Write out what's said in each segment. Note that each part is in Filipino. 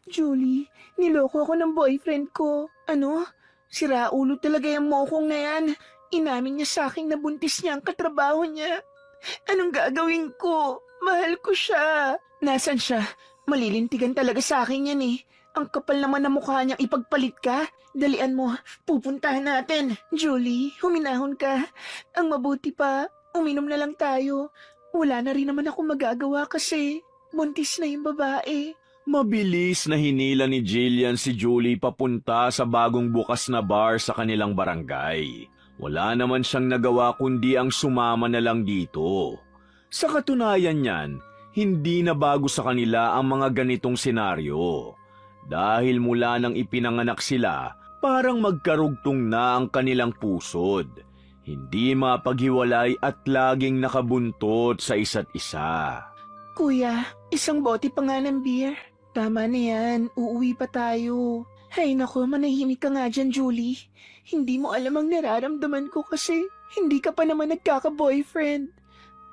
Julie, niloko ako ng boyfriend ko. Ano? Siraulo talaga yung mokong na yan. Inamin niya sa akin na buntis niya ang katrabaho niya. Anong gagawin ko? Mahal ko siya. Nasaan siya? Malilintigan talaga sa akin yan eh. Ang kapal naman na mukha niyang ipagpalit ka. Dalian mo, pupuntahan natin. Julie, huminahon ka. Ang mabuti pa, uminom na lang tayo. Wala na rin naman ako magagawa kasi buntis na yung babae. Mabilis na hinila ni Jillian si Julie papunta sa bagong bukas na bar sa kanilang barangay. Wala naman siyang nagawa kundi ang sumama na lang dito. Sa katunayan niyan, hindi na bago sa kanila ang mga ganitong senaryo. Dahil mula nang ipinanganak sila, parang magkarugtong na ang kanilang pusod. Hindi mapaghiwalay at laging nakabuntot sa isa't isa. Kuya, isang bote pa nga ng beer. Tama na yan, uuwi pa tayo. Hay nako, manahimik ka nga dyan, Julie. Hindi mo alam ang nararamdaman ko kasi hindi ka pa naman nagkaka-boyfriend.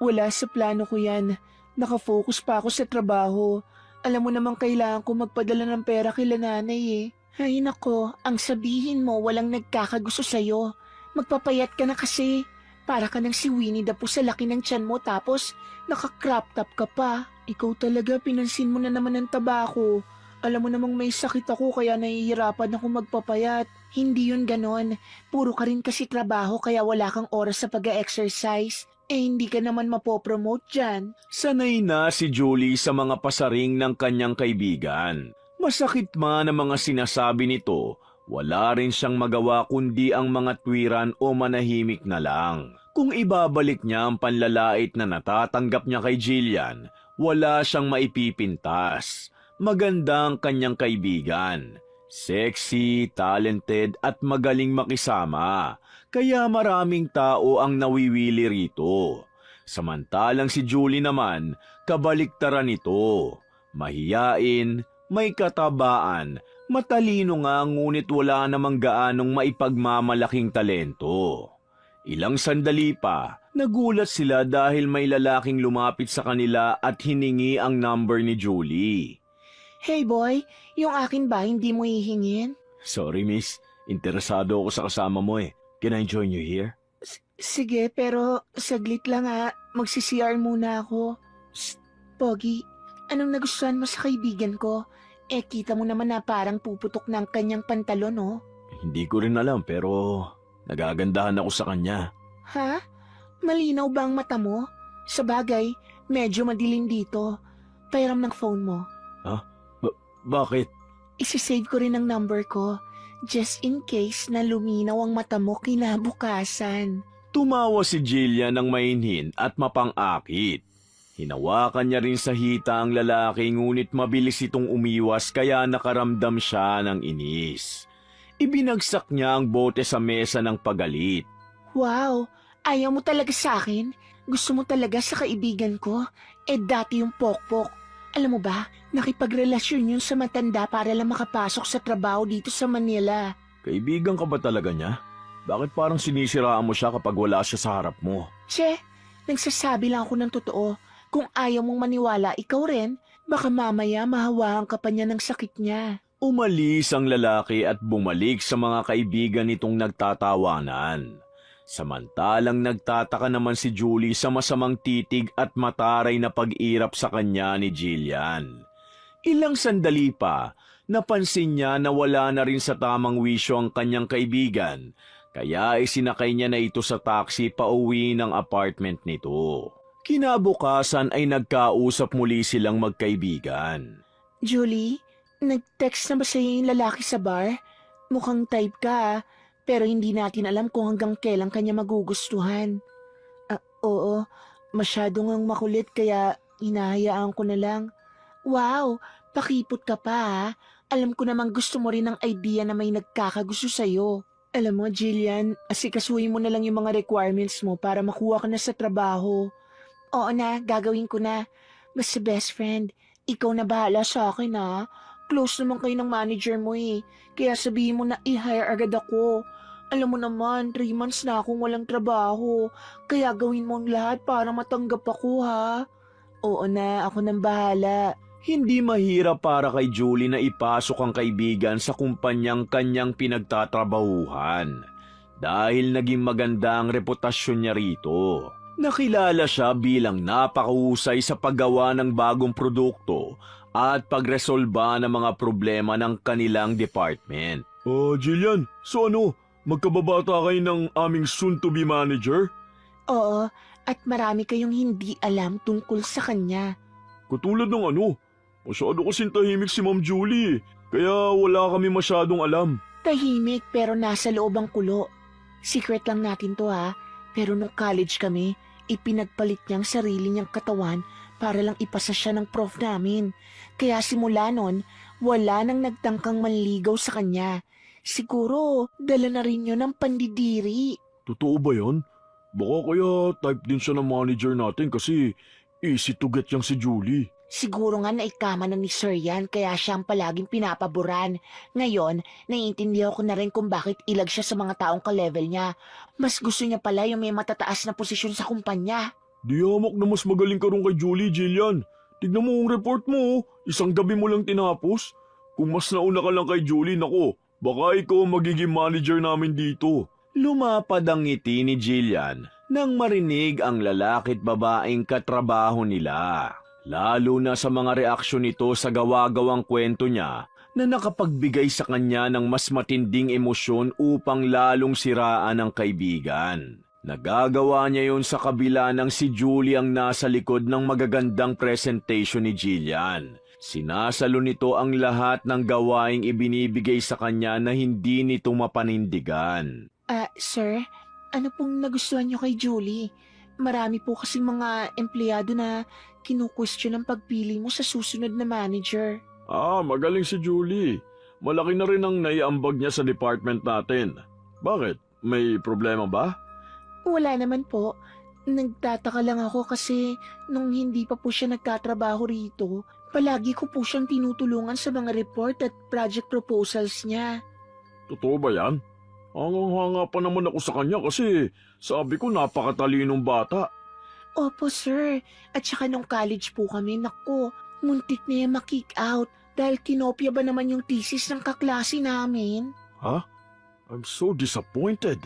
Wala sa plano ko yan. Nakafocus pa ako sa trabaho. Alam mo namang kailangan ko magpadala ng pera kila nanay eh. Hay nako, ang sabihin mo walang nagkakagusto sa'yo. Magpapayat ka na kasi. Para ka ng si Winnie the Pooh sa laki ng tiyan mo tapos naka-crop top ka pa. Ikaw talaga, pinansin mo na naman ng taba ko. Alam mo namang may sakit ako kaya nahihirapan ako magpapayat. Hindi yun ganon. Puro ka rin kasi trabaho kaya wala kang oras sa pag-exercise. Hindi ka naman mapopromote dyan. Sanay na si Julie sa mga pasaring ng kanyang kaibigan. Masakit man ang mga sinasabi nito, wala rin siyang magawa kundi ang mga tuwiran o manahimik na lang. Kung ibabalik niya ang panlalait na natatanggap niya kay Jillian, wala siyang maipipintas. Maganda ang kanyang kaibigan. Sexy, talented at magaling makisama. Kaya maraming tao ang nawiwili rito. Samantalang si Julie naman, kabaliktaran nito. Mahiyain, may katabaan, matalino nga ngunit wala namang gaanong maipagmamalaking talento. Ilang sandali pa, nagulat sila dahil may lalaking lumapit sa kanila at hiningi ang number ni Julie. Hey boy, yung akin ba hindi mo hihingin? Sorry miss, interesado ako sa kasama mo eh. Can I join you here? Sige, pero saglit lang ha. Magsi-CR muna ako. Psst, Pogi, anong nagustuhan mo sa kaibigan ko? Eh, kita mo naman na parang puputok ng kanyang pantalon, oh. Hindi ko rin alam pero nagagandahan ako sa kanya. Ha? Malinaw ba ang mata mo? Sa bagay, medyo madilim dito. Pairam ng phone mo. Bakit? Isisave ko rin ang number ko. Just in case na luminaw ang mata mo kinabukasan. Tumawa si Jillian ng mainhin at mapang-akit. Hinawakan niya rin sa hita ang lalaki ngunit mabilis itong umiwas kaya nakaramdam siya ng inis. Ibinagsak niya ang bote sa mesa ng pagalit. Wow, ayaw mo talaga sa akin? Gusto mo talaga sa kaibigan ko? Eh dati yung pokpok. Alam mo ba, nakipagrelasyon yun sa matanda para lang makapasok sa trabaho dito sa Manila. Kaibigan ka ba talaga niya? Bakit parang sinisiraan mo siya kapag wala siya sa harap mo? Che, nagsasabi lang ako ng totoo. Kung ayaw mong maniwala, ikaw rin, baka mamaya mahawaan ka pa niya ng sakit niya. Umalis ang lalaki at bumalik sa mga kaibigan nitong nagtatawanan. Samantalang nagtataka naman si Julie sa masamang titig at mataray na pag-irap sa kanya ni Jillian. Ilang sandali pa, napansin niya na wala na rin sa tamang wisyo ang kanyang kaibigan, kaya isinakay niya na ito sa taxi pauwi ng apartment nito. Kinabukasan ay nagkausap muli silang magkaibigan. Julie, nag-text na ba sa'yo yung lalaki sa bar? Mukhang type ka, pero hindi natin alam kung hanggang kailan kanya magugustuhan. Oo, masyado ngang makulit kaya hinahayaan ko na lang. Wow, pakipot ka pa ha. Alam ko namang gusto mo rin ng idea na may nagkakagusto sa'yo. Alam mo, Jillian, asikasuhin mo na lang yung mga requirements mo para makuha ka na sa trabaho. Oo na, gagawin ko na. Basta best friend, ikaw na bahala sa akin ha. Close naman kayo ng manager mo eh. Kaya sabihin mo na i-hire agad ako. Alam mo naman, 3 months na akong walang trabaho. Kaya gawin mo ang lahat para matanggap ako ha. Oo na, ako nang bahala. Hindi mahirap para kay Julie na ipasok ang kaibigan sa kumpanyang kanyang pinagtatrabahuhan dahil naging maganda ang reputasyon niya rito. Nakilala siya bilang napakahusay sa paggawa ng bagong produkto at pagresolba ng mga problema ng kanilang department. Jillian, so ano? Magkababata kayo ng aming soon-to-be manager? Oo, at marami kayong hindi alam tungkol sa kanya. Katulad ng ano? Masyado kasing tahimik si Ma'am Julie, kaya wala kami masyadong alam. Tahimik pero nasa loob ang kulo. Secret lang natin to ha, pero nung college kami, ipinagpalit niyang sarili niyang katawan para lang ipasa siya ng prof namin. Kaya simula nun, wala nang nagtangkang manligaw sa kanya. Siguro, dala na rin yun ng pandidiri. Totoo ba yan? Baka kaya type din siya ng manager natin kasi easy to get yang si Julie. Siguro nga naikama na ni Sir yan kaya siyang palaging pinapaboran. Ngayon, naiintindihan ko na rin kung bakit ilag siya sa mga taong ka-level niya. Mas gusto niya pala yung may matataas na posisyon sa kumpanya. Di hamak na mas magaling ka rin kay Julie, Jillian. Tignan mo ang report mo, isang gabi mo lang tinapos. Kung mas nauna ka lang kay Julie, nako, baka ikaw ang magiging manager namin dito. Lumapad ang ngiti ni Jillian nang marinig ang lalaki't babaeng katrabaho nila. Lalo na sa mga reaksyon nito sa gawa-gawang kwento niya na nakapagbigay sa kanya ng mas matinding emosyon upang lalong siraan ang kaibigan. Nagagawa niya yon sa kabila ng si Julie ang nasa likod ng magagandang presentation ni Jillian. Sinasalo nito ang lahat ng gawaing ibinibigay sa kanya na hindi nito mapanindigan. Sir, ano pong nagustuhan niyo kay Julie? Marami po kasing mga empleyado na kinu-question ang pagpili mo sa susunod na manager. Magaling si Julie. Malaki na rin ang naiambag niya sa department natin. Bakit? May problema ba? Wala naman po. Nagtataka lang ako kasi nung hindi pa po siya nagtatrabaho rito, palagi ko po siyang tinutulungan sa mga report at project proposals niya. Totoo ba yan? Hangang-hanga pa naman ako sa kanya kasi sabi ko napakatalinong bata. Opo, sir. At saka nung college po kami, naku, muntik na yung ma-kick out dahil kinopya ba naman yung thesis ng kaklase namin? Ha? I'm so disappointed.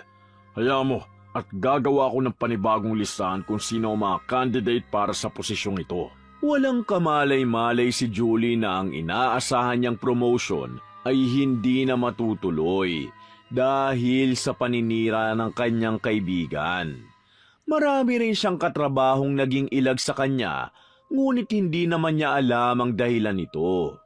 Hayaan mo at gagawa ko ng panibagong listahan kung sino ang mga candidate para sa posisyong ito. Walang kamalay-malay si Julie na ang inaasahan niyang promotion ay hindi na matutuloy dahil sa paninira ng kanyang kaibigan. Marami rin siyang katrabahong naging ilag sa kanya, ngunit hindi naman niya alam ang dahilan nito.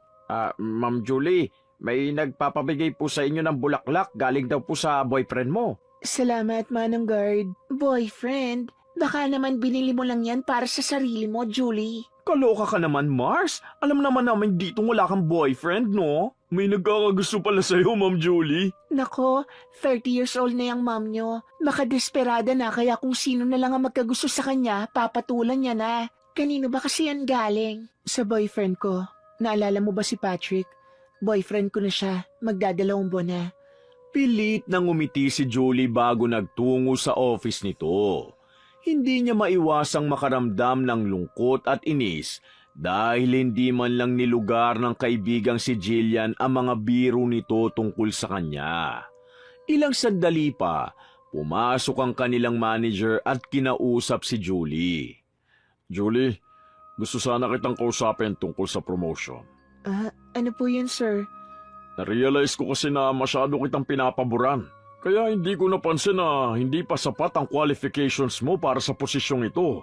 Ma'am Julie, may nagpapabigay po sa inyo ng bulaklak galing daw po sa boyfriend mo. Salamat, Manong Guard. Boyfriend, baka naman binili mo lang yan para sa sarili mo, Julie. Kaloka ka naman, Mars. Alam naman namin dito wala kang boyfriend, no? May nagkakagusto pala sa'yo, Ma'am Julie. Nako, 30 years old na yung mom nyo. Baka desperada na kaya kung sino na lang ang magkagusto sa kanya, papatulan niya na. Kanino ba kasi yan galing? Sa boyfriend ko. Naalala mo ba si Patrick? Boyfriend ko na siya. Magdadalawang buwan na. Pilit nang umiti si Julie bago nagtungo sa office nito. Hindi niya maiwasang makaramdam ng lungkot at inis dahil hindi man lang nilugar ng kaibigang si Jillian ang mga biro nito tungkol sa kanya. Ilang sandali pa, pumasok ang kanilang manager at kinausap si Julie. Julie, gusto sana kitang kausapin tungkol sa promotion. Ano po yun, sir? Na-realize ko kasi na masyado kitang pinapaboran. Kaya hindi ko napansin na hindi pa sapat ang qualifications mo para sa posisyong ito.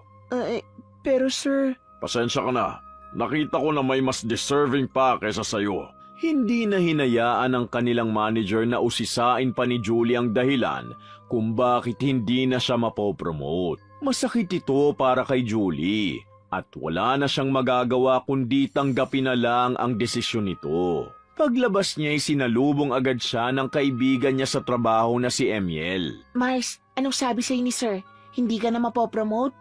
Pero sir... Pasensya ka na. Nakita ko na may mas deserving pa kaysa sayo. Hindi na hinayaan ng kanilang manager na usisain pa ni Julie ang dahilan kung bakit hindi na siya mapopromote. Masakit ito para kay Julie at wala na siyang magagawa kundi tanggapin na lang ang desisyon nito. Paglabas niya ay sinalubong agad siya ng kaibigan niya sa trabaho na si Emiel. Mars, anong sabi sa'yo ni sir? Hindi ka na mapopromote?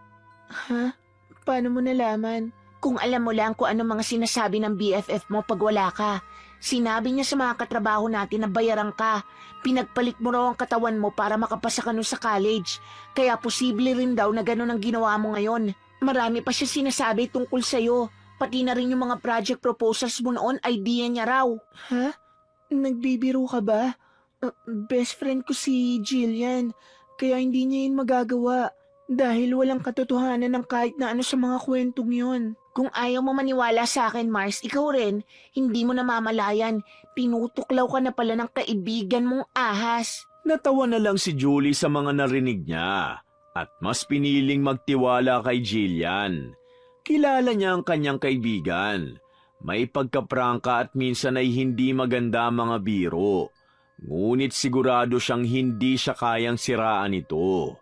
Ha? Paano mo nalaman? Kung alam mo lang kung ano mga sinasabi ng BFF mo pag wala ka. Sinabi niya sa mga katrabaho natin na bayaran ka. Pinagpalit mo raw ang katawan mo para makapasa ka nun sa college. Kaya posible rin daw na ganun ang ginawa mo ngayon. Marami pa siya sinasabi tungkol sa'yo. Pati na rin yung mga project proposals mo noon, idea niya raw. Ha? Nagbibiro ka ba? Best friend ko si Jillian, kaya hindi niya yun magagawa. Dahil walang katotohanan ng kahit na ano sa mga kwentong yun. Kung ayaw mo maniwala sa akin, Mars, ikaw rin, hindi mo namamalayan. Pinutuklaw ka na pala ng kaibigan mong ahas. Natawa na lang si Julie sa mga narinig niya at mas piniling magtiwala kay Jillian. Kilala niya ang kanyang kaibigan. May pagkaprangka at minsan ay hindi maganda ang mga biro. Ngunit sigurado siyang hindi siya kayang siraan ito.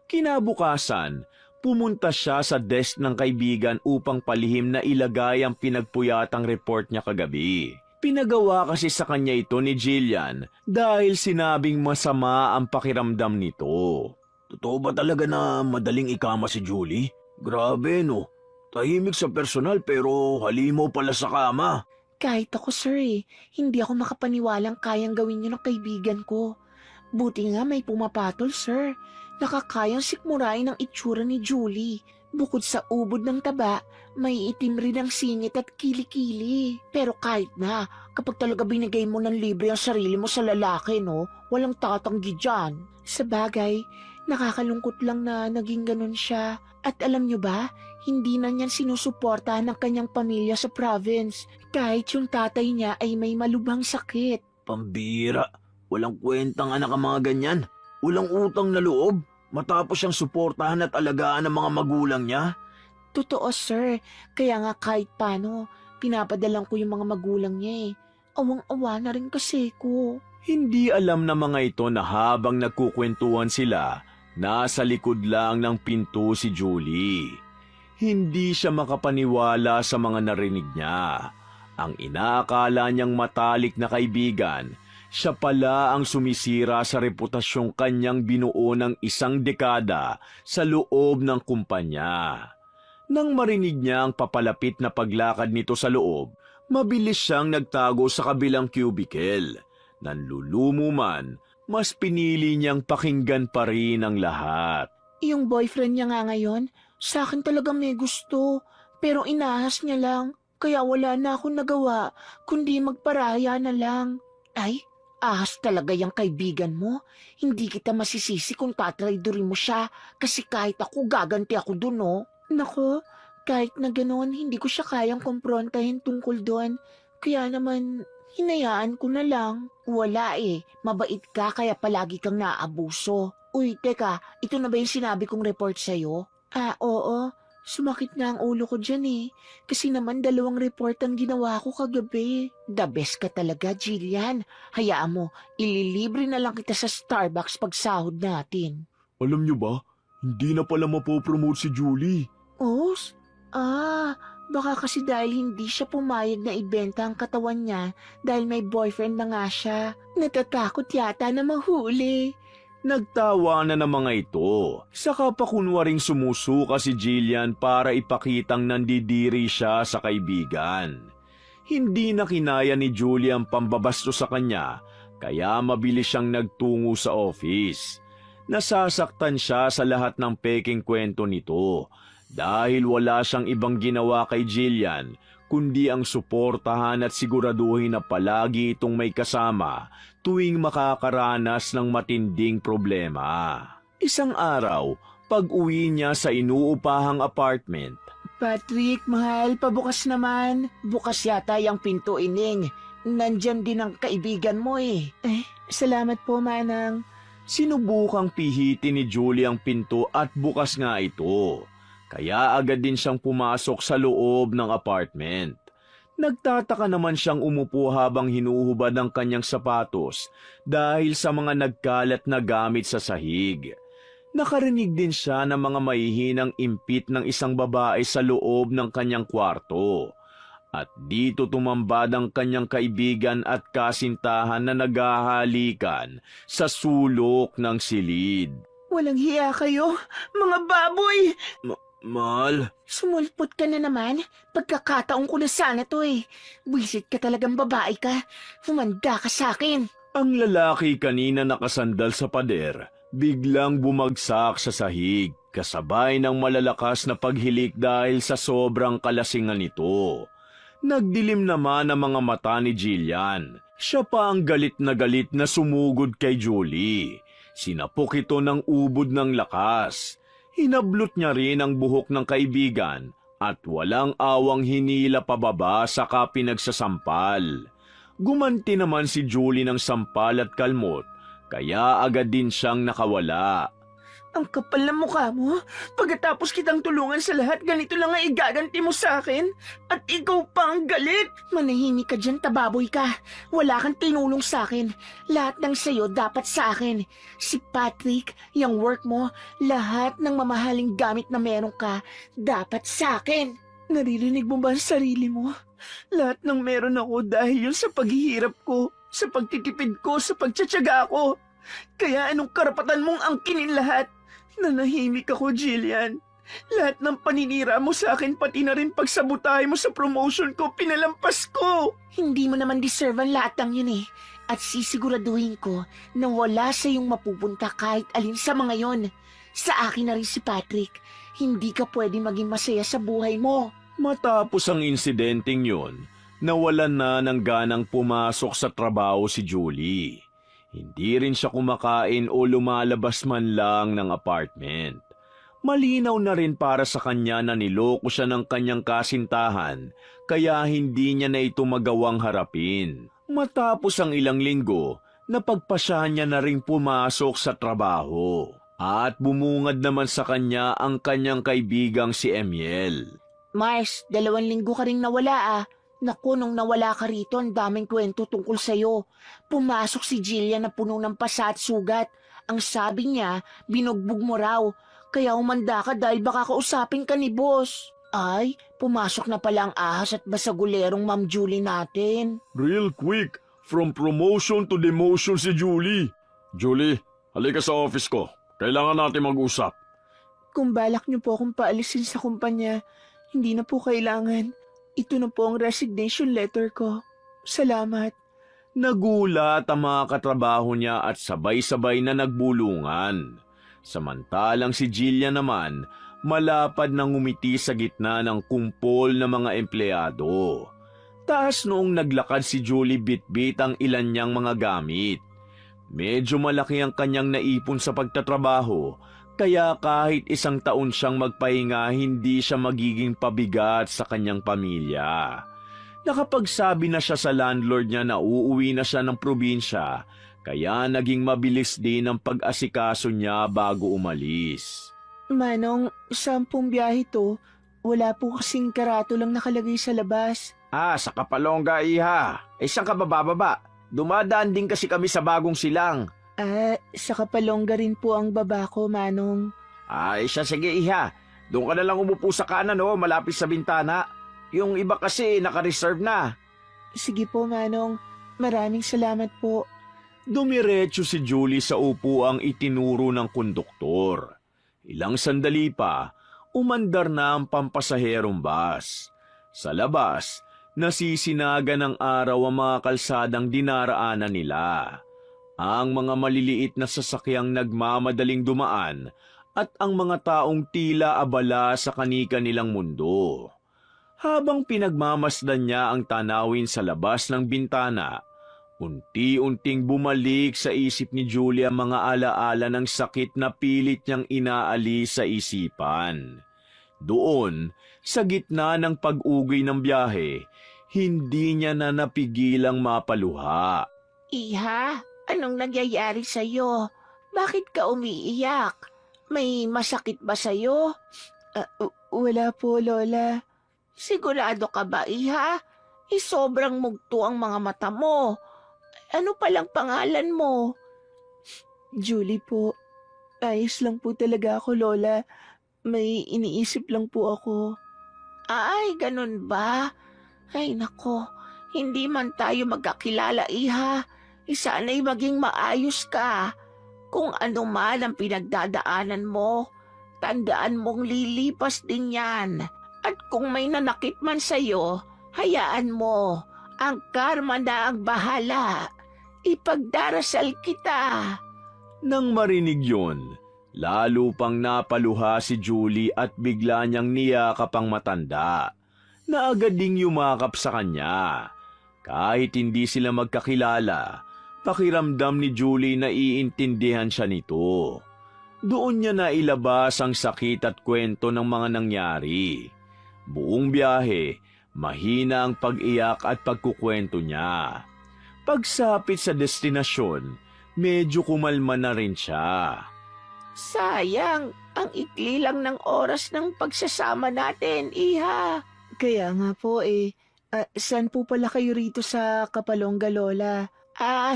Kinabukasan, pumunta siya sa desk ng kaibigan upang palihim na ilagay ang pinagpuyatang report niya kagabi. Pinagawa kasi sa kanya ito ni Jillian dahil sinabing masama ang pakiramdam nito. Totoo ba talaga na madaling ikama si Julie? Grabe no. Tahimik sa personal pero halimaw pala sa kama. Kahit ako, sir, hindi ako makapaniwalang kayang gawin yun ng kaibigan ko. Buti nga may pumapatol, sir. Nakakayang sikmurain ang itsura ni Julie. Bukod sa ubod ng taba, may itim rin ang singit at kilikili. Pero kahit na, kapag talaga binigay mo ng libre ang sarili mo sa lalaki, no, walang tatanggi dyan. Sa bagay, nakakalungkot lang na naging ganun siya. At alam nyo ba, hindi na niyan sinusuportahan ng kanyang pamilya sa province. Kahit yung tatay niya ay may malubhang sakit. Pambira, walang kwentang anak ang mga ganyan. Walang utang na loob. Matapos siyang suportahan at alagaan ng mga magulang niya. Totoo, sir. Kaya nga kahit paano, pinapadalang ko yung mga magulang niya. Awang-awa na rin kasi ko. Hindi alam ng mga ito na habang nagkukwentuhan sila, nasa likod lang ng pinto si Julie. Hindi siya makapaniwala sa mga narinig niya. Ang inaakala niyang matalik na kaibigan, siya pala ang sumisira sa reputasyong kanyang binuo ng isang dekada sa loob ng kumpanya. Nang marinig niya ang papalapit na paglakad nito sa loob, mabilis siyang nagtago sa kabilang cubicle. Nanlulumo man, mas pinili niyang pakinggan pa rin ang lahat. Yung boyfriend niya nga ngayon, sa akin talaga may gusto. Pero inahas niya lang. Kaya wala na akong nagawa, kundi magparaya na lang. Ay, ahas talaga yung kaibigan mo. Hindi kita masisisi kung tatraydorin mo siya. Kasi kahit ako, gaganti ako dun, no? Nako, kahit na ganoon, hindi ko siya kayang kumprontahin tungkol doon. Kaya naman, hinayaan ko na lang. Wala mabait ka kaya palagi kang naaabuso. Uy, teka, ito na ba yung sinabi kong report sa'yo? Oo. Sumakit na ang ulo ko dyan Kasi naman 2 report ang ginawa ko kagabi. The best ka talaga, Jillian. Hayaan mo, ililibre na lang kita sa Starbucks pag sahod natin. Alam niyo ba, hindi na pala mapopromote si Julie. Os? Baka kasi dahil hindi siya pumayag na ibenta ang katawan niya dahil may boyfriend na nga siya. Natatakot yata na mahuli. Nagtawa na ng mga ito. Saka pa kunwaring sumusuka si Jillian para ipakitang nandidiri siya sa kaibigan. Hindi na kinaya ni Julie ang pambabasto sa kanya, kaya mabilis siyang nagtungo sa office. Nasasaktan siya sa lahat ng peking kwento nito dahil wala siyang ibang ginawa kay Jillian kundi ang suportahan at siguraduhin na palagi itong may kasama tuwing makakaranas ng matinding problema. Isang araw, pag-uwi niya sa inuupahang apartment, Patrick, mahal, pabukas naman. Bukas yata yung pinto, Ining. Nandyan din ang kaibigan mo Salamat po, Manang. sinubukang pihitin ni Julie ang pinto at bukas nga ito. Kaya agad din siyang pumasok sa loob ng apartment. Nagtataka naman siyang umupo habang hinuhubad ang kanyang sapatos dahil sa mga nagkalat na gamit sa sahig. Nakarinig din siya ng mga mahihinang impit ng isang babae sa loob ng kanyang kwarto. At dito tumambad ang kanyang kaibigan at kasintahan na naghahalikan sa sulok ng silid. Walang hiya kayo, mga baboy! Mahal, Sumulpot ka na naman. Pagkakataon ko na sana to Buisit ka talagang babae ka. Humanda ka sa akin. ang lalaki kanina nakasandal sa pader, biglang bumagsak sa sahig. kasabay ng malalakas na paghilik dahil sa sobrang kalasingan nito. Nagdilim naman ang mga mata ni Jillian. Siya pa ang galit na sumugod kay Julie. Sinapok ito ng ubod ng lakas. Hinablot niya rin ang buhok ng kaibigan at walang awang hinila pababa saka pinagsasampal. Gumanti naman si Julie ng sampal at kalmot, kaya agad din siyang nakawala. Ang kapal na mukha mo. Pagkatapos kitang tulungan sa lahat, ganito lang ang igaganti mo sa akin. At ikaw pa ang galit. Manahimik ka dyan, tababoy ka. Wala kang tinulong sa akin. Lahat ng sayo dapat sa akin. Si Patrick, yung work mo, lahat ng mamahaling gamit na meron ka, dapat sa akin. Naririnig mo ba ang sarili mo? Lahat ng meron ako dahil yun sa paghihirap ko, sa pagtitipid ko, sa pagtsatsaga ko. Kaya anong karapatan mong angkinin lahat? Nanahimik ako, Jillian. Lahat ng paninira mo sa akin, pati na rin pagsabutahe mo sa promotion ko, pinalampas ko. Hindi mo naman deserve ang lahat ng yun eh. At sisiguraduhin ko na wala sa iyong mapupunta kahit alin sa mga yon. Sa akin na rin si Patrick. Hindi ka pwede maging masaya sa buhay mo. Matapos ang insidenteng yun, nawalan na ng ganang pumasok sa trabaho si Julie. Hindi rin siya kumakain o lumalabas man lang ng apartment. Malinaw na rin para sa kanya na niloko siya ng kanyang kasintahan, kaya hindi niya na ito magawang harapin. Matapos ang ilang linggo, napagpasyahan niya na rin pumasok sa trabaho. At bumungad naman sa kanya ang kanyang kaibigang si Emiel. Mars, 2 linggo ka ring nawala ah. Naku, nung nawala ka rito, ang daming kwento tungkol sa'yo. Pumasok si Jillian na puno ng pasa at sugat. Ang sabi niya, binugbog mo raw. Kaya umanda ka dahil baka kausapin ka ni boss. Ay, pumasok na pala ang ahas at basagulerong Ma'am Julie natin. Real quick, from promotion to demotion si Julie. Julie, halika sa office ko. Kailangan natin mag-usap. Kung balak niyo po akong paalisin sa kumpanya, hindi na po kailangan. Ito na po ang resignation letter ko. Salamat. Nagulat ang mga katrabaho niya at sabay-sabay na nagbulungan. Samantalang si Jillian naman, malapad na ngumiti sa gitna ng kumpol ng mga empleyado. Taas noong naglakad si Julie bitbit ang ilan niyang mga gamit. Medyo malaki ang kanyang naipon sa pagtatrabaho, kaya kahit 1 taon siyang magpahinga, hindi siya magiging pabigat sa kanyang pamilya. Nakapagsabi na siya sa landlord niya na uuwi na siya ng probinsya, kaya naging mabilis din ang pag-asikaso niya bago umalis. Manong, 10 biyahe to. Wala po kasing karato lang nakalagay sa labas. Sa Kapalonga, iha. Saan ka bababa? Dumadaan din kasi kami sa Bagong Silang. Sa Kapalongga rin po ang baba ko, Manong. Sige iha. Doon ka na lang umupo sa kanan, malapit sa bintana. Yung iba kasi naka-reserve na. Sige po, Manong. Maraming salamat po. Dumiretso si Julie sa upuang itinuro ng konduktor. Ilang sandali pa, umandar na ang pampasaherong bus. Sa labas, nasisinaga ng araw ang mga kalsadang dinaraanan nila. Ang mga maliliit na sasakyang nagmamadaling dumaan at ang mga taong tila abala sa kanika nilang mundo. Habang pinagmamasdan niya ang tanawin sa labas ng bintana, unti-unting bumalik sa isip ni Julia ang mga alaala ng sakit na pilit niyang inaalis sa isipan. Doon, sa gitna ng pag-ugoy ng biyahe, hindi niya na napigilang mapaluha. Iha, anong nangyayari sa'yo? Bakit ka umiiyak? May masakit ba sa'yo? Wala po, Lola. Sigurado ka ba, Iha? Sobrang mugto ang mga mata mo. Ano palang pangalan mo? Julie po. Ayos lang po talaga ako, Lola. May iniisip lang po ako. Ay, ganun ba? Ay, nako. Hindi man tayo magkakilala, Iha. Sana'y maging maayos ka. Kung ano man ang pinagdadaanan mo, tandaan mong lilipas din yan. At kung may nanakit man sa'yo, hayaan mo. Ang karma na ang bahala. Ipagdarasal kita. Nang marinig yon, Lalo pang napaluha si Julie at bigla niyang niyakap ang matanda, na agad ding yumakap sa kanya. Kahit hindi sila magkakilala, pakiramdam ni Julie na iintindihan siya nito. Doon niya nailabas ang sakit at kwento ng mga nangyari. Buong biyahe, mahina ang pag-iyak at pagkukwento niya. Pagsapit sa destinasyon, medyo kumalma na rin siya. Sayang, ang ikli lang ng oras ng pagsasama natin, Iha. Kaya nga po saan po pala kayo rito sa Kapalongga, Lola?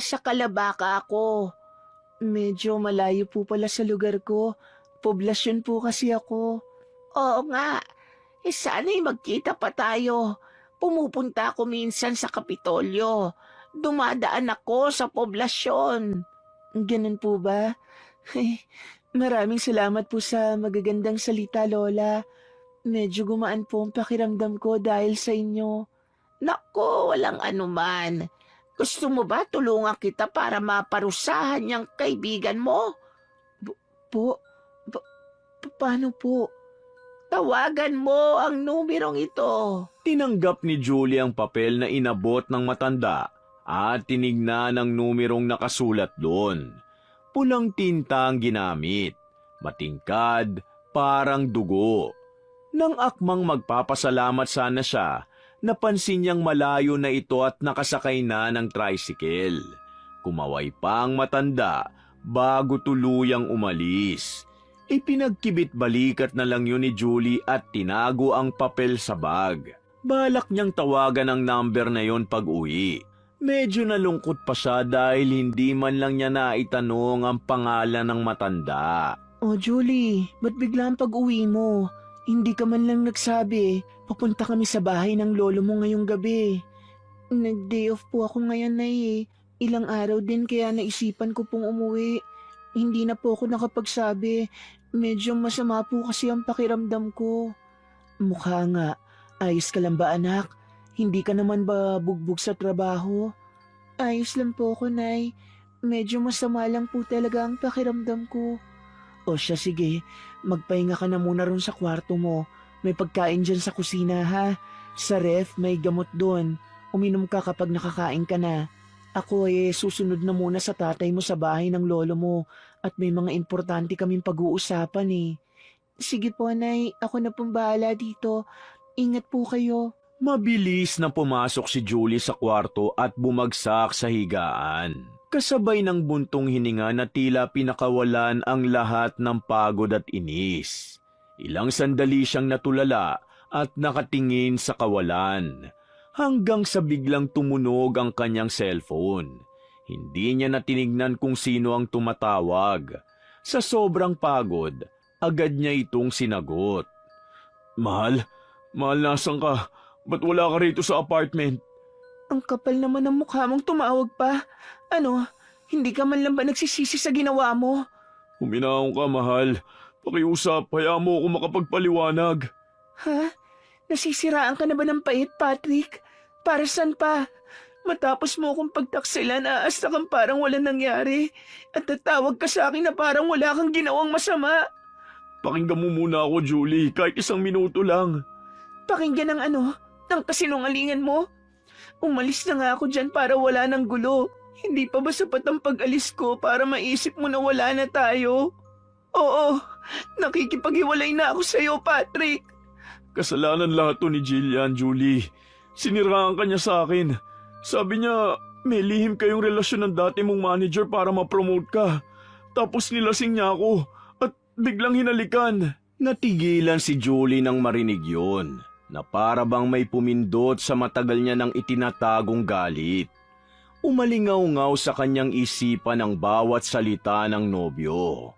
Sa Kalabaka ako. Medyo malayo po pala sa lugar ko. Poblasyon po kasi ako. Oo nga, sana'y magkita pa tayo. Pumupunta ako minsan sa Kapitolyo. Dumadaan ako sa poblasyon. Ganun po ba? Maraming salamat po sa magagandang salita, Lola. Medyo gumaan po ang pakiramdam ko dahil sa inyo. Nako, walang anuman. Gusto mo ba tulungan kita para maparusahan niyang kaibigan mo? Paano po? Tawagan mo ang numerong ito. Tinanggap ni Julie ang papel na inabot ng matanda at tinignan ang numerong nakasulat doon. Pulang tinta ang ginamit, matingkad, parang dugo. Nang akmang magpapasalamat sana siya, napansin niyang malayo na ito at nakasakay na ng tricycle. Kumaway pa ang matanda bago tuluyang umalis. Ipinagkibit balikat na lang yun ni Julie at tinago ang papel sa bag. Balak niyang tawagan ang number na yon pag-uwi. Medyo nalungkot pa siya dahil hindi man lang niya naitanong ang pangalan ng matanda. Oh, Julie, ba't bigla ang pag-uwi mo? Hindi ka man lang nagsabi. Papunta kami sa bahay ng lolo mo ngayong gabi. Nag-day off po ako ngayon, Nay. Ilang araw din kaya naisipan ko pong umuwi. Hindi na po ako nakapagsabi. Medyo masama po kasi ang pakiramdam ko. Mukha nga. Ayos ka lang ba, anak? Hindi ka naman ba bugbog sa trabaho? Ayos lang po ako, Nay. Medyo masama lang po talaga ang pakiramdam ko. O siya, sige. Magpahinga ka na muna ron sa kwarto mo. May pagkain dyan sa kusina, ha? Sa ref, may gamot doon. Uminom ka kapag nakakain ka na. Ako susunod na muna sa tatay mo sa bahay ng lolo mo. At may mga importante kaming pag-uusapan. Sige po, Nay. Ako na pong bahala dito. Ingat po kayo. Mabilis na pumasok si Julie sa kwarto at bumagsak sa higaan. Kasabay ng buntong hininga na tila pinakawalan ang lahat ng pagod at inis. Ilang sandali siyang natulala at nakatingin sa kawalan, hanggang sa biglang tumunog ang kanyang cellphone. Hindi niya natinignan kung sino ang tumatawag. Sa sobrang pagod, agad niya itong sinagot. Mahal, nasan ka? Ba't wala ka rito sa apartment? Ang kapal naman ng mukha mong tumawag pa. Ano, hindi ka man lang ba nagsisisi sa ginawa mo? Huminahon ka, mahal. Pakiusap, hayaan mo ako makapagpaliwanag. Ha? Nasisiraan ka na ba ng pait, Patrick? Para saan pa? Matapos mo akong pagtaksilan, aasta kang parang walang nangyari. At tatawag ka sa akin na parang wala kang ginawang masama. Pakinggan mo muna ako, Julie, kahit 1 minuto lang. Pakinggan ang ano? Ng kasinungalingan mo? Umalis na nga ako dyan para wala ng gulo. Hindi pa ba sapat ang pag-alis ko para maisip mo na wala na tayo? Oo, nakikipaghiwalay na ako sa'yo, Patrick. Kasalanan lahat to ni Jillian, Julie. Siniraan ka niya sa akin. Sabi niya, may lihim kayong relasyon ng dati mong manager para ma-promote ka. Tapos nilasing niya ako at biglang hinalikan. Natigilan si Julie nang marinig yun, na para bang may pumindot sa matagal niya nang itinatagong galit. Umalingaw-ngaw sa kanyang isipan ang bawat salita ng nobyo,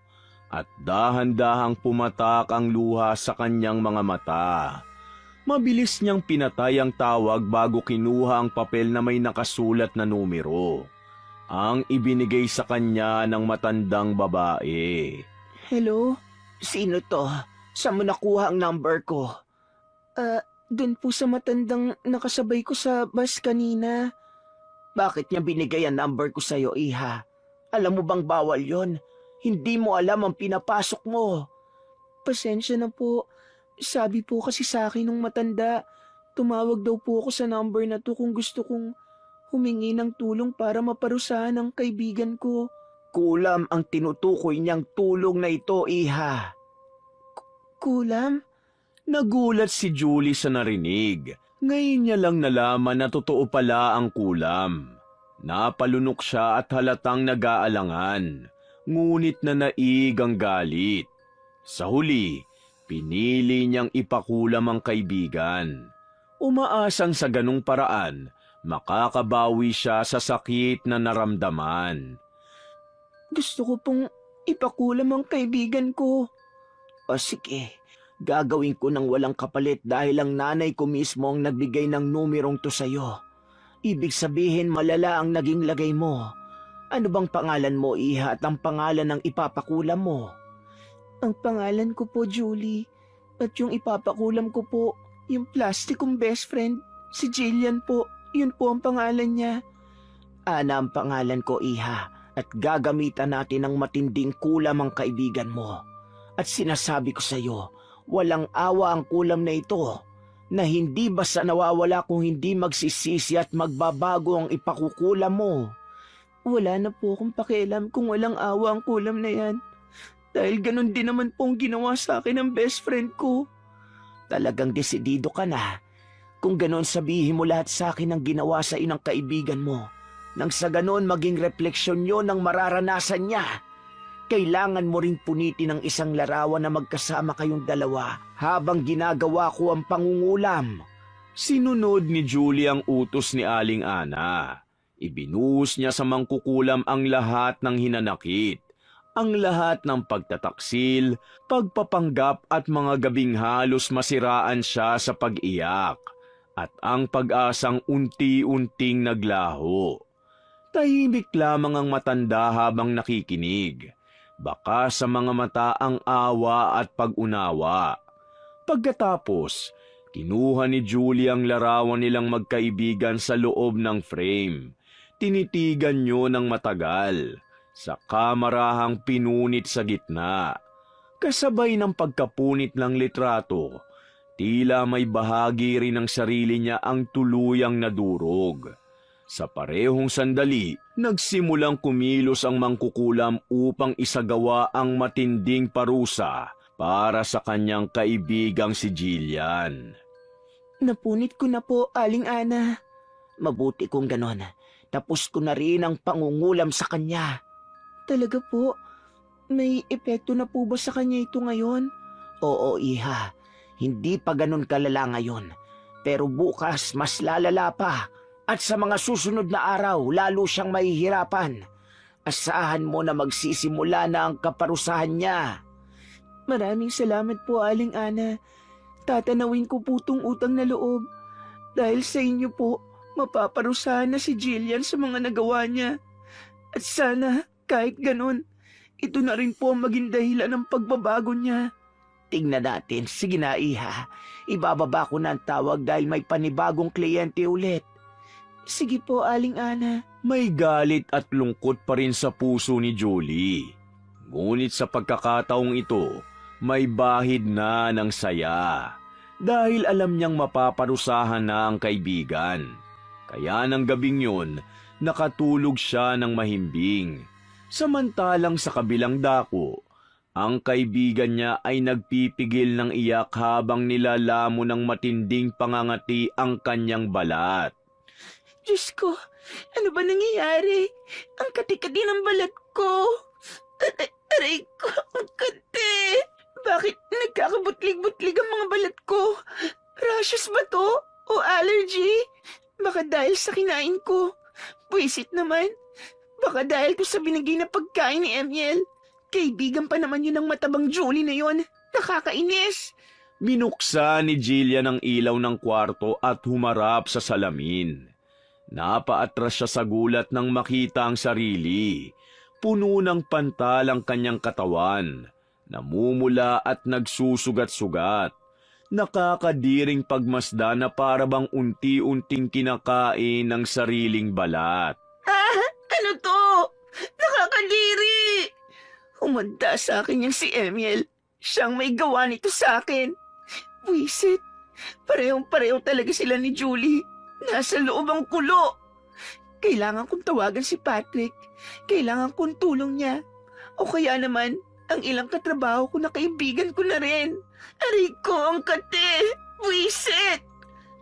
at dahan-dahang pumatak ang luha sa kanyang mga mata. Mabilis niyang pinatay ang tawag bago kinuha ang papel na may nakasulat na numero, ang ibinigay sa kanya ng matandang babae. Hello? Sino to? Saan mo nakuha ang number ko? Dun po sa matandang nakasabay ko sa bus kanina. Bakit niya binigay ang number ko sa'yo, Iha? Alam mo bang bawal yon? Hindi mo alam ang pinapasok mo. Pasensya na po. Sabi po kasi sa akin nung matanda, tumawag daw po ako sa number na to kung gusto kong humingi ng tulong para maparusahan ang kaibigan ko. Kulam ang tinutukoy niyang tulong na ito, iha. Kulam? Nagulat si Julie sa narinig. Ngayon niya lang nalaman na totoo pala ang kulam. Napalunok siya at halatang nag-aalangan, ngunit nanaig ang galit. Sa huli, pinili niyang ipakulam ang kaibigan. Umaasang sa ganung paraan, makakabawi siya sa sakit na naramdaman. Gusto ko pong ipakulam ang kaibigan ko. O sige, gagawin ko ng walang kapalit dahil ang nanay ko mismo ang nagbigay ng numerong to sa'yo. Ibig sabihin malala ang naging lagay mo. Ano bang pangalan mo, iha, at ang pangalan ng ipapakulam mo? Ang pangalan ko po, Julie. At yung ipapakulam ko po, yung plastic kong best friend, si Jillian po. Yun po ang pangalan niya. Ana ang pangalan ko, iha, at gagamitan natin ng matinding kulam ang kaibigan mo. At sinasabi ko sa iyo, walang awa ang kulam na ito, na hindi basta nawawala kung hindi magsisisi at magbabago ang ipakukulam mo. Wala na po akong pakialam kung walang awa ang kulam na yan. Dahil ganun din naman pong ginawa sa akin ng best friend ko. Talagang desidido ka na. Kung ganun sabihin mo lahat sa akin ang ginawa sa inang kaibigan mo. Nang sa ganun maging refleksyon yun ng mararanasan niya. Kailangan mo ring punitin ang isang larawan na magkasama kayong dalawa habang ginagawa ko ang pangungulam. Sinunod ni Julie ang utos ni Aling Ana. Ibinuhos niya sa mangkukulam ang lahat ng hinanakit. Ang lahat ng pagtataksil, pagpapanggap at mga gabing halos masiraan siya sa pag-iyak. At ang pag-asang unti-unting naglaho. Tahimik lamang ang matanda habang nakikinig. Baka sa mga mata ang awa at pag-unawa. Pagkatapos, kinuha ni Julie ang larawan nilang magkaibigan sa loob ng frame. Tinitigan niyo ng matagal. Sa kamarahang pinunit sa gitna. Kasabay ng pagkapunit ng litrato, tila may bahagi rin ng sarili niya ang tuluyang nadurog. Sa parehong sandali, nagsimulang kumilos ang mangkukulam upang isagawa ang matinding parusa para sa kanyang kaibigang si Jillian. Napunit ko na po, Aling Ana. Mabuti kung ganon. Tapos ko na rin ang pangungulam sa kanya. Talaga po? May epekto na po ba sa kanya ito ngayon? Oo, iha. Hindi pa ganun kalala ngayon. Pero bukas mas lalala pa. At sa mga susunod na araw, lalo siyang mahihirapan. Asahan mo na magsisimula na ang kaparusahan niya. Maraming salamat po, Aling Ana. Tatanawin ko po tong utang na loob. Dahil sa inyo po, mapaparusahan na si Jillian sa mga nagawa niya. At sana, kahit ganun, ito na rin po ang maging dahilan ng pagbabago niya. Tingnan natin. Sige na, iha. Ibababa ko na ang tawag dahil may panibagong kliyente ulit. Sige po, Aling Ana. May galit at lungkot pa rin sa puso ni Julie. Ngunit sa pagkakataong ito, may bahid na ng saya. Dahil alam niyang mapaparusahan na ang kaibigan. Kaya ng gabing yun, nakatulog siya ng mahimbing. Samantalang sa kabilang dako, ang kaibigan niya ay nagpipigil ng iyak habang nilalamon ng matinding pangangati ang kanyang balat. Diyos ko, ano ba nangyayari? Ang kati-kati ng balat ko. Aray ko, ang kati. Bakit nagkakabutlig-butlig ang mga balat ko? Rashes ba to? O allergy? Baka dahil sa kinain ko. Buisit naman. Baka dahil ko sa binigay na pagkain ni Emiel. Kaibigan pa naman yun ng matabang Julie na yun. Nakakainis. Binuksan ni Jillian ang ilaw ng kwarto at humarap sa salamin. Napaatras siya sa gulat nang makita ang sarili. Puno ng pantal ang kanyang katawan. Namumula at nagsusugat-sugat. Nakakadiring pagmasda na para bang unti-unting kinakain ng sariling balat. Ano to? Nakakadiri! Umanda sa akin yung si Emil. Siyang may gawa nito sa akin. Wisit, parehong-pareho talaga sila ni Julie. Nasa loob ang kulo. Kailangan kong tawagan si Patrick. Kailangan kong tulong niya. O kaya naman, ang ilang katrabaho ko na kaibigan ko na rin. Aray ko, ang kate! Wisit!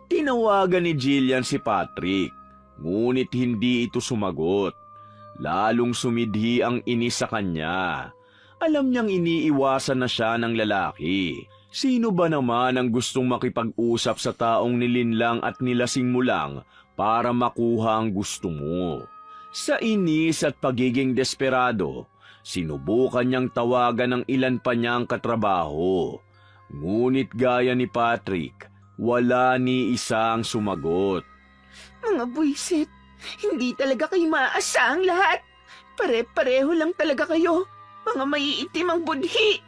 Tinawagan ni Jillian si Patrick, ngunit hindi ito sumagot. Lalong sumidhi ang inis sa kanya. Alam niyang iniiwasan na siya ng lalaki. Sino ba naman ang gustong makipag-usap sa taong nilinlang at nilasing mo lang para makuha ang gusto mo? Sa inis at pagiging desperado, sinubukan niyang tawagan ng ilan pa niyang katrabaho. Ngunit gaya ni Patrick, wala ni isang sumagot. Mga buwisit, hindi talaga kayo maaasahang lahat. Pare-pareho lang talaga kayo. Mga maiitim ang budhi.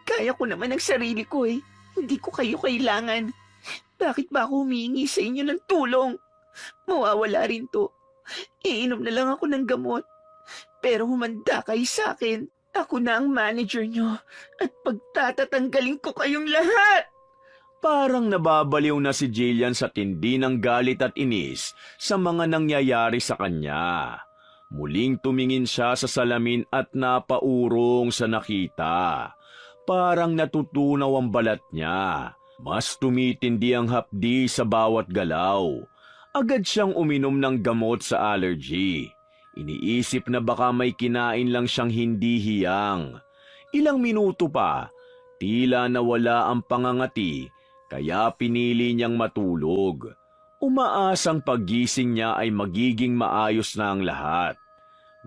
Kaya ko naman ang sarili ko eh. Hindi ko kayo kailangan. Bakit ba ako humingi sa inyo ng tulong? Mawawala rin to. Iinom na lang ako ng gamot. Pero humanda kayo sa akin. Ako na ang manager nyo. At pagtatatanggalin ko kayong lahat. Parang nababaliw na si Jillian sa tindi ng galit at inis sa mga nangyayari sa kanya. Muling tumingin siya sa salamin at napaurong sa nakita. Parang natutunaw ang balat niya. Mas tumitindi ang hapdi sa bawat galaw. Agad siyang uminom ng gamot sa allergy. Iniisip na baka may kinain lang siyang hindi hiyang. Ilang minuto pa, tila nawala ang pangangati, kaya pinili niyang matulog. Umaasang paggising niya ay magiging maayos na ang lahat.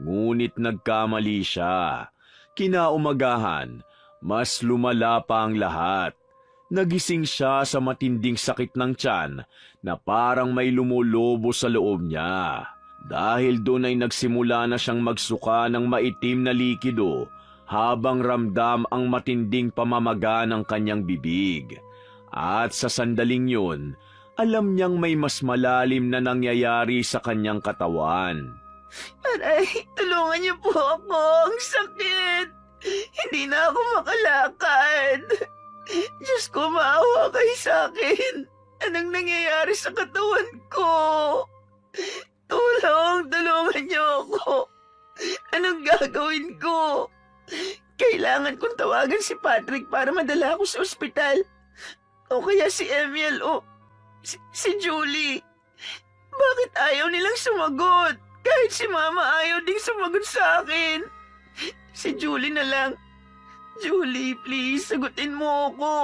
Ngunit nagkamali siya. Kinaumagahan, mas lumala pa ang lahat. Nagising siya sa matinding sakit ng tiyan na parang may lumulobo sa loob niya. Dahil doon ay nagsimula na siyang magsuka ng maitim na likido habang ramdam ang matinding pamamaga ng kanyang bibig. At sa sandaling yun, alam niyang may mas malalim na nangyayari sa kanyang katawan. Aray, tulungan niyo po ako. Ang sakit. Hindi na ako makalakad. Diyos ko, maawa kayo sa akin. Anong nangyayari sa katawan ko? Tulungan niyo ako. Anong gagawin ko? Kailangan kong tawagan si Patrick para madala ako sa ospital. O kaya si Emil o si Julie. Bakit ayaw nilang sumagot? Kahit si Mama ayaw ding sumagot sa akin. Si Julie na lang. Julie, please, sagutin mo ako.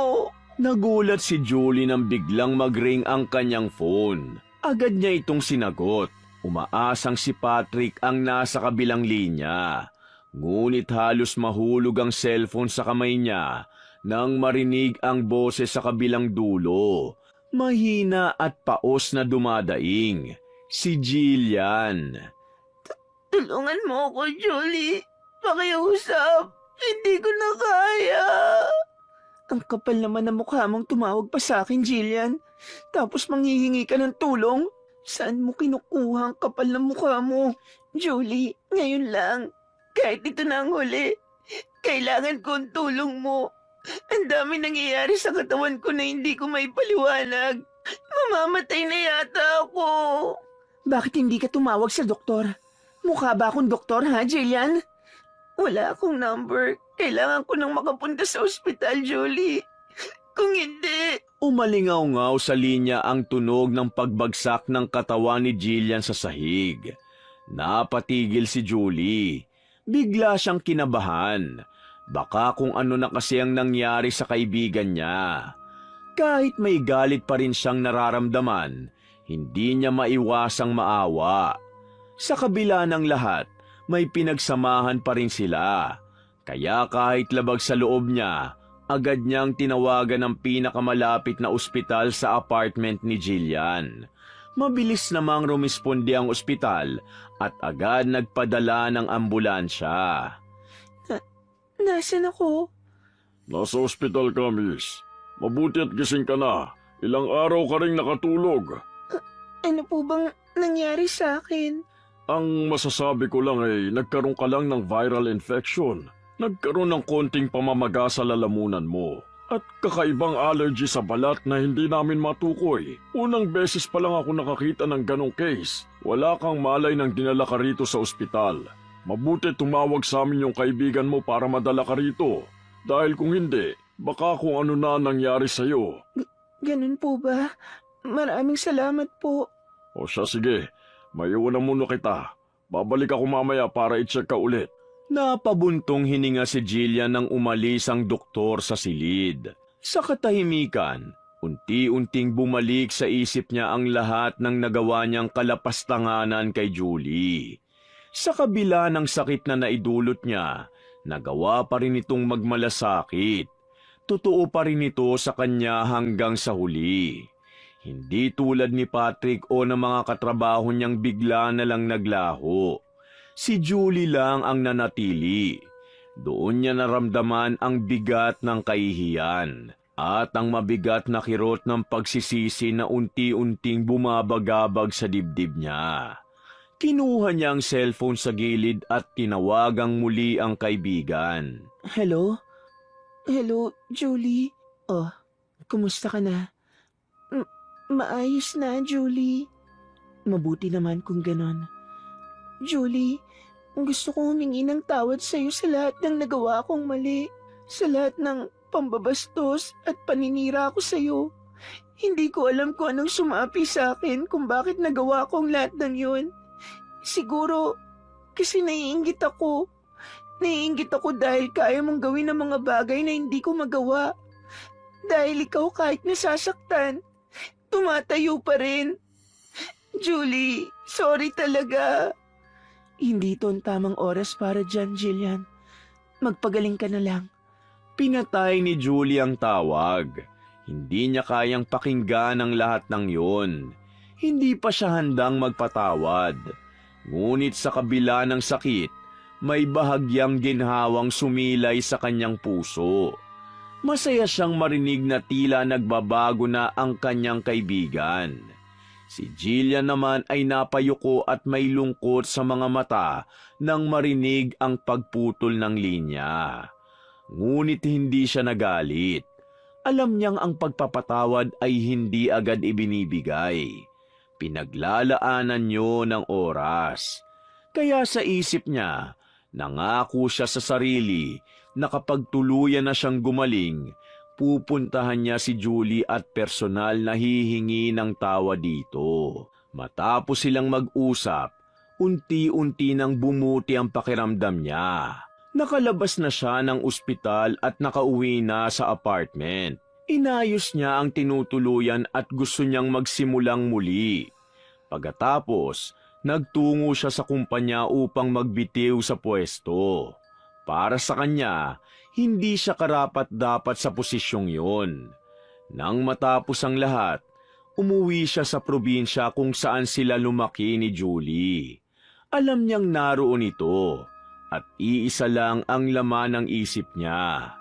Nagulat si Julie nang biglang mag-ring ang kanyang phone. Agad niya itong sinagot. Umaasang si Patrick ang nasa kabilang linya. Ngunit halos mahulog ang cellphone sa kamay niya nang marinig ang boses sa kabilang dulo. Mahina at paos na dumadaing. Si Jillian. Tulungan mo ako, Julie. Pakiusap. Hindi ko na kaya. Ang kapal naman ng mukha mong tumawag pa sa akin, Jillian. Tapos manghihingi ka ng tulong. Saan mo kinukuha ang kapal ng mukha mo? Julie, ngayon lang. Kahit ito na ang huli. Kailangan ko ang tulong mo. Ang dami nangyayari sa katawan ko na hindi ko may paliwanag. Mamamatay na yata ako. Bakit hindi ka tumawag sa doktor? Mukha ba akong doktor, ha, Jillian? Wala akong number. Kailangan ko nang makapunta sa ospital, Julie. Kung hindi... Umalingaw-ngaw sa linya ang tunog ng pagbagsak ng katawan ni Jillian sa sahig. Napatigil si Julie. Bigla siyang kinabahan. Baka kung ano na kasi ang nangyari sa kaibigan niya. Kahit may galit pa rin siyang nararamdaman, hindi niya maiwasang maawa. Sa kabila ng lahat, may pinagsamahan pa rin sila. Kaya kahit labag sa loob niya, agad niyang tinawagan ang pinakamalapit na ospital sa apartment ni Jillian. Mabilis namang rumisponde ang ospital at agad nagpadala ng ambulansya. Nasaan ako? Nasa ospital ka, miss. Mabuti at gising ka na. Ilang araw ka rin nakatulog. Ano po bang nangyari sa akin? Ang masasabi ko lang ay nagkaroon ka lang ng viral infection. Nagkaroon ng konting pamamaga sa lalamunan mo at kakaibang allergy sa balat na hindi namin matukoy. Unang beses pa lang ako nakakita ng ganong case. Wala kang malay nang dinala ka rito sa ospital. Mabuti tumawag sa amin yung kaibigan mo para madala ka rito. Dahil kung hindi, baka kung ano na nangyari sa'yo. Ganun po ba? Maraming salamat po. O siya, sige. Maiwan muna kita. Babalik ako mamaya para i-check ka ulit. Napabuntong hininga si Jillian nang umalis ang doktor sa silid. Sa katahimikan, unti-unting bumalik sa isip niya ang lahat ng nagawa niyang kalapastanganan kay Julie. Sa kabila ng sakit na naidulot niya, nagawa pa rin itong magmalasakit. Totoo pa rin ito sa kanya hanggang sa huli. Hindi tulad ni Patrick o ng mga katrabaho niyang bigla na lang naglaho. Si Julie lang ang nanatili. Doon niya naramdaman ang bigat ng kahihiyan at ang mabigat na kirot ng pagsisisi na unti-unting bumabagabag sa dibdib niya. Kinuha niya ang cellphone sa gilid at tinawagang muli ang kaibigan. Hello? Hello, Julie? Oh, kumusta ka na? Maayos na, Julie. Mabuti naman kung ganon. Julie, gusto kong humingi ng tawad sa'yo sa lahat ng nagawa kong mali. Sa lahat ng pambabastos at paninira ko sa'yo. Hindi ko alam kung anong sumapi sa akin kung bakit nagawa kong lahat ng yun. Siguro, kasi naiinggit ako. Naiinggit ako dahil kaya mong gawin ang mga bagay na hindi ko magawa. Dahil ikaw kahit nasasaktan, tumatayo pa rin. Julie, sorry talaga. Hindi ito ang tamang oras para dyan, Jillian. Magpagaling ka na lang. Pinatay ni Julie ang tawag. Hindi niya kayang pakinggan ang lahat ng yon. Hindi pa siya handang magpatawad. Ngunit sa kabila ng sakit, may bahagyang ginhawang sumilay sa kanyang puso. Masaya siyang marinig na tila nagbabago na ang kanyang kaibigan. Si Jillian naman ay napayuko at may lungkot sa mga mata nang marinig ang pagputol ng linya. Ngunit hindi siya nagalit. Alam niyang ang pagpapatawad ay hindi agad ibinibigay. Pinaglalaanan niyo ng oras. Kaya sa isip niya, nangako siya sa sarili na kapag tuluyan na siyang gumaling, pupuntahan niya si Julie at personal na hihingi ng tawa dito. Matapos silang mag-usap, unti-unti nang bumuti ang pakiramdam niya. Nakalabas na siya ng ospital at nakauwi na sa apartment. Inayos niya ang tinutuluyan at gusto niyang magsimulang muli. Pagkatapos, nagtungo siya sa kumpanya upang magbitiw sa pwesto. Para sa kanya, hindi siya karapat-dapat sa posisyong yon. Nang matapos ang lahat, umuwi siya sa probinsya kung saan sila lumaki ni Julie. Alam niyang naroon ito at iisa lang ang laman ng isip niya.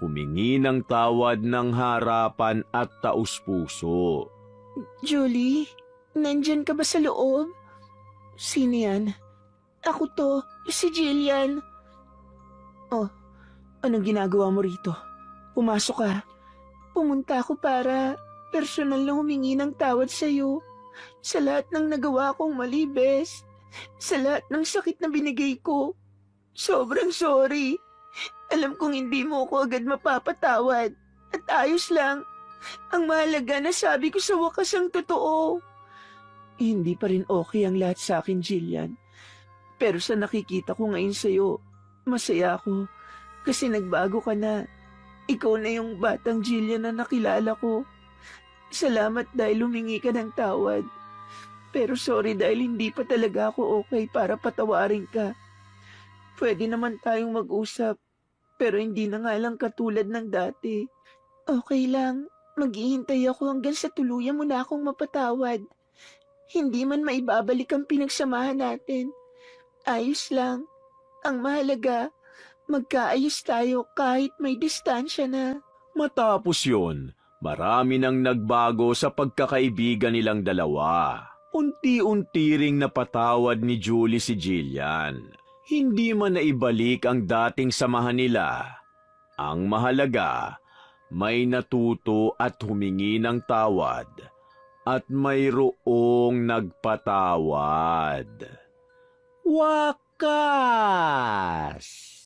Humingi ng tawad ng harapan at taus-puso. Julie, nandyan ka ba sa loob? Sino yan? Ako to, si Jillian. Oh, anong ginagawa mo rito? Pumasok ka. Pumunta ako para personal na humingi ng tawad sa'yo. Sa lahat ng nagawa kong mali, Bes. Sa lahat ng sakit na binigay ko. Sobrang sorry. Alam kong hindi mo ako agad mapapatawad. At ayos lang. Ang mahalaga na sabi ko sa wakas ang totoo. Hindi pa rin okay ang lahat sa akin, Jillian. Pero sa nakikita ko ngayon sa'yo, masaya ako. Kasi nagbago ka na. Ikaw na yung batang Jillian na nakilala ko. Salamat dahil humingi ka ng tawad. Pero sorry dahil hindi pa talaga ako okay para patawarin ka. Pwede naman tayong mag-usap, pero hindi na nga lang katulad ng dati. Okay lang, maghihintay ako hanggang sa tuluyan mo na akong mapatawad. Hindi man maibabalik ang pinagsamahan natin. Ayos lang. Ang mahalaga, magkaayos tayo kahit may distansya na. Matapos yun, marami nang nagbago sa pagkakaibigan nilang dalawa. Unti-unti ring napatawad ni Julie si Jillian. Hindi man naibalik ang dating samahan nila. Ang mahalaga, may natuto at humingi ng tawad at mayroong nagpatawad. Wakas!